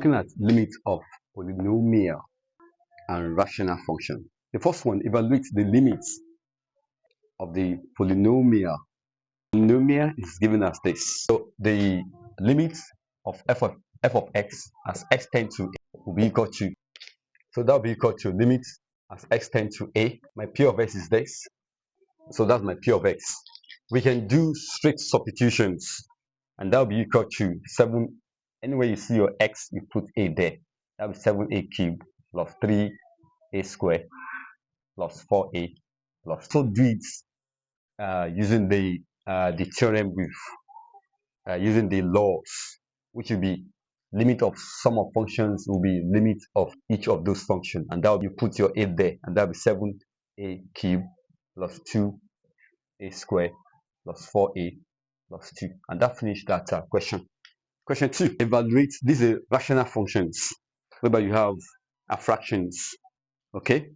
looking at limits of polynomial and rational function. The first one evaluates the limits of the polynomial. Polynomial is given as this. So the limit of f of x as x tends to a will be equal to, so that will be equal to limit as x tends to a. My p of x is this. So that's my p of x. We can do straight substitutions, and that will be equal to 7. Anywhere you see your x, you put a there. That will be 7a cubed plus 3a squared plus 4a plus. So do it using the theorem with using the laws, which will be limit of sum of functions will be limit of each of those functions, and that will be put your a there, and that will be 7a cubed plus 2a squared plus 4a plus 2, and that finished that question. Question 2, evaluate these are rational functions, whereby you have a fractions, okay,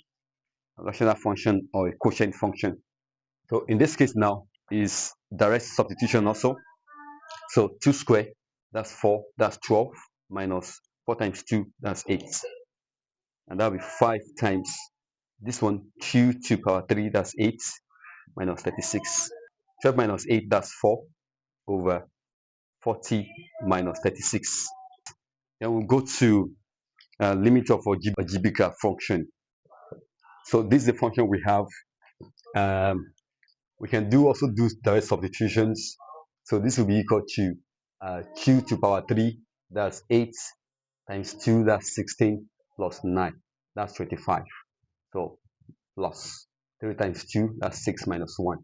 a rational function or a quotient function. So in this case now is direct substitution also. So 2 squared, that's 4, that's 12, minus 4 times 2, that's 8, and that will be 5 times this one, 2 to power 3, that's 8, minus 36. 12 minus 8, that's 4 over 40 minus 36. Then we'll go to limit of algebraic function. So this is the function we have. We can also do direct substitutions. So this will be equal to 2 to power 3, that's 8, times 2, that's 16, plus 9, that's 25. So plus 3 times 2, that's 6 minus 1,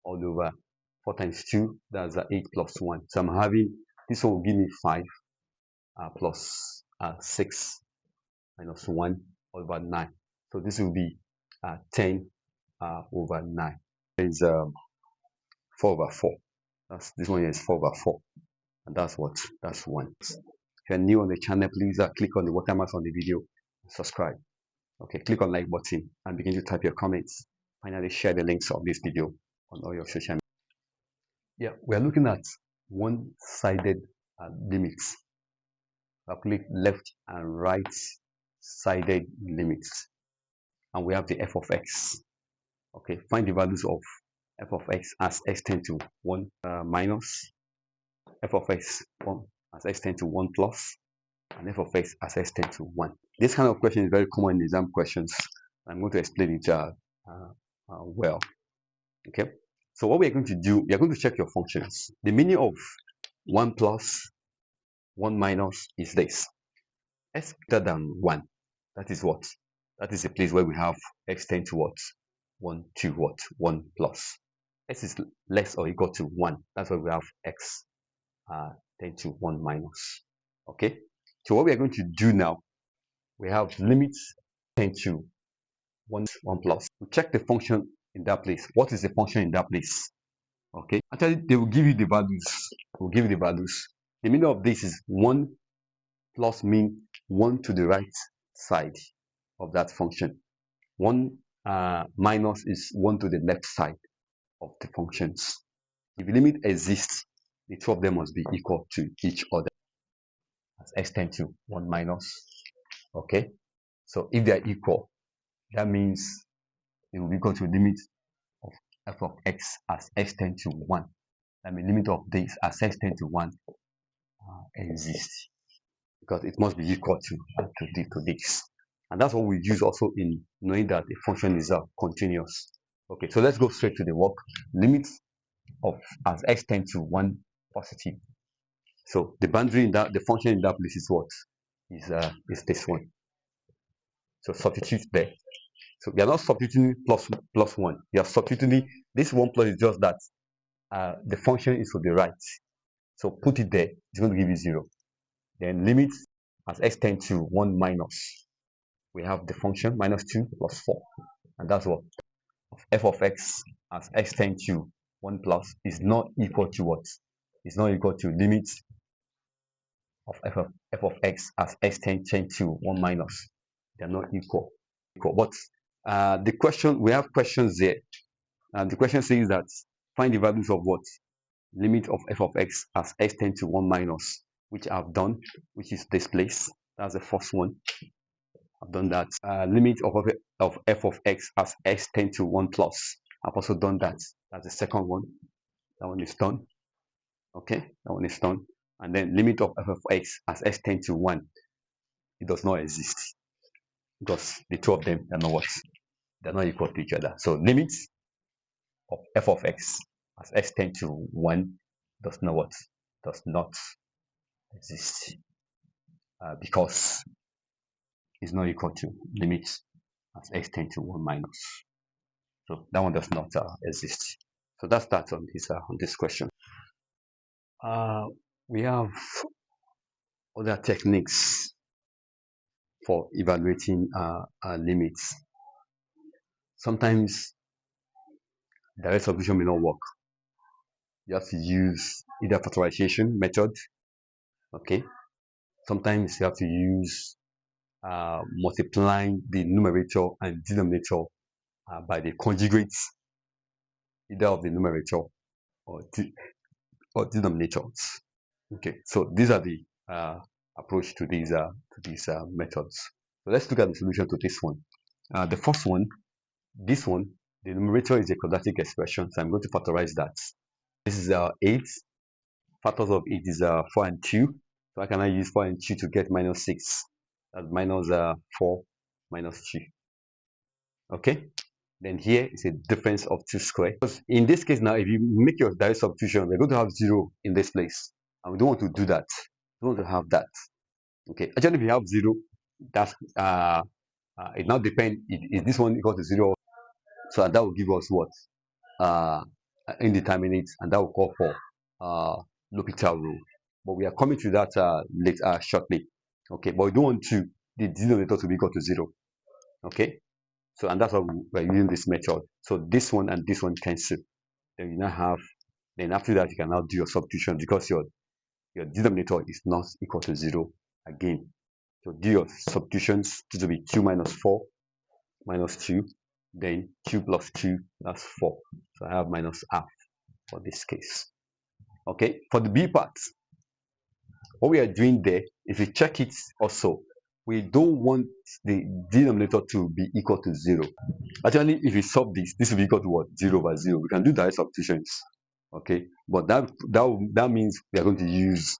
all over 4 times 2, that's 8 plus 1. So I'm having, this one will give me 5 plus 6 minus 1 over 9. So this will be 10 over 9. It's 4 over 4. This one is 4 over 4. And that's 1. If you're new on the channel, please click on the watermarks on the video and subscribe. Okay, click on like button and begin to type your comments. Finally, share the links of this video on all your social media. Yeah, we're looking at one-sided limits. I'll click left and right sided limits, and we have the f of x. Okay, find the values of f of x as x tends to 1 minus, f of x as x tends to 1 plus, and f of x as x tends to 1. This kind of question is very common in exam questions. I'm going to explain it well. Okay, so what we are going to do, we are going to check your functions. The meaning of 1 plus 1 minus is this: x greater than 1. That is what? That is a place where we have x tend to what? 1 to what? 1 plus. X is less or equal to 1. That's why we have x tend to 1 minus. Okay, so what we are going to do now, we have limits tend to 1 plus. We check the function in that place. What is the function in that place? Okay, actually they will give you the values. The meaning of this is 1 plus mean 1 to the right side of that function. 1 minus is 1 to the left side of the functions. If the limit exists, the two of them must be equal to each other as x tends to 1 minus. Okay, so if they are equal, that means it will be equal to the limit of f of x as x tends to 1. I mean, limit of this as x tends to 1 exists, because it must be equal to this. And that's what we use also in knowing that the function is continuous. Okay, so let's go straight to the work. Limit of as x tends to 1 positive. So the boundary in that, the function in that place is what? Is this one. So substitute there. So we are not substituting plus 1. We are substituting this 1 plus is just that the function is to the right. So put it there. It's going to give you 0. Then limit as x tends to 1 minus. We have the function minus 2 plus 4. And that's what? F of x as x tends to 1 plus is not equal to what? It's not equal to limit of f of x as x tends to 1 minus. They're not equal. But the question, we have questions there. And the question says that find the values of what? Limit of f of x as x tends to 1 minus, which I've done, which is this place. That's the first one. I've done that. Limit of f of x as x tend to 1 plus. I've also done that. That's the second one. That one is done. Okay, that one is done. And then limit of f of x as x tend to 1. It does not exist because the two of them are not what? They're not equal to each other. So limit of f of x as x tend to 1 does not what? Does not exist because it's not equal to limit as x tend to 1 minus. So that one does not exist. So that's that on this question. We have other techniques for evaluating limits. Sometimes direct substitution may not work. You have to use either factorization method. Okay. Sometimes you have to use multiplying the numerator and denominator by the conjugates either of the numerator or denominators. Okay, so these are the approach to these methods. So let's look at the solution to this one. The first one, this one, the numerator is a quadratic expression, so I'm going to factorize that. This is 8. Factors of 8 is 4 and 2. So I can use 4 and 2 to get minus 6. That's minus 4 minus 2. Okay, then here is a difference of 2 squared. Because in this case now, if you make your direct substitution, we're going to have 0 in this place. And we don't want to do that. We want to have that. Okay, actually, if you have 0, that's it now depends. Is this one equal to 0? So that will give us what? Indeterminate, and that will call for L'Hopital rule. But we are coming to that later shortly. Okay, but we don't want the denominator to be equal to 0. Okay, so and that's why we're using this method. So this one and this one cancel. Then you now have. Then after that, you can now do your substitution because your denominator is not equal to 0 again. So do your substitutions. This will be 2 minus 4 minus 2. Then 2 plus 2, that's 4. So I have minus half for this case. Okay, for the B part, what we are doing there, if you check it also, we don't want the denominator to be equal to 0. Actually, if we solve this will be equal to what? 0 over 0. We can do direct substitutions. Okay, but that means we are going to use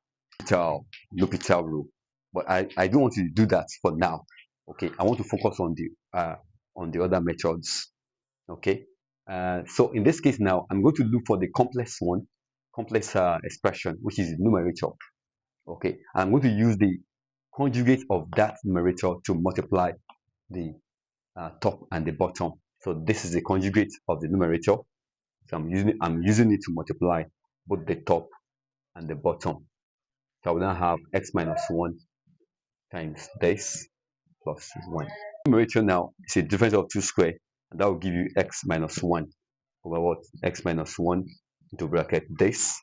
L'Hopital rule. But I don't want to do that for now. Okay, I want to focus on the other methods. Okay, so in this case now, I'm going to look for the complex expression, which is the numerator. Okay, I'm going to use the conjugate of that numerator to multiply the top and the bottom. So this is the conjugate of the numerator. So I'm using it to multiply both the top and the bottom. So I will now have x minus 1 times this plus 1. Numerator now is a difference of 2 squared, and that will give you x minus 1 over what? X minus 1 into bracket this.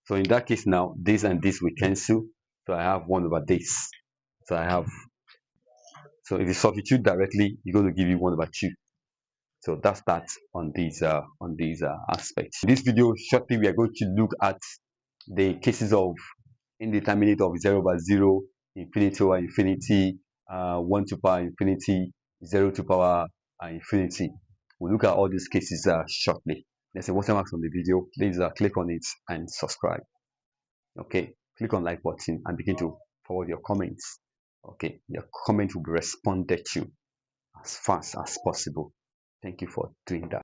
So in that case now, this and this will cancel. So I have 1 over this. So if you substitute directly, you're going to give you 1 over 2. So that's that on these aspects. In this video, shortly we are going to look at the cases of indeterminate of 0 over 0, infinity over infinity, 1 to power infinity, 0 to power infinity. We'll look at all these cases shortly. There's a watermark on the video. Please click on it and subscribe. Okay, click on like button and begin to forward your comments. Okay, your comment will be responded to as fast as possible. Thank you for doing that.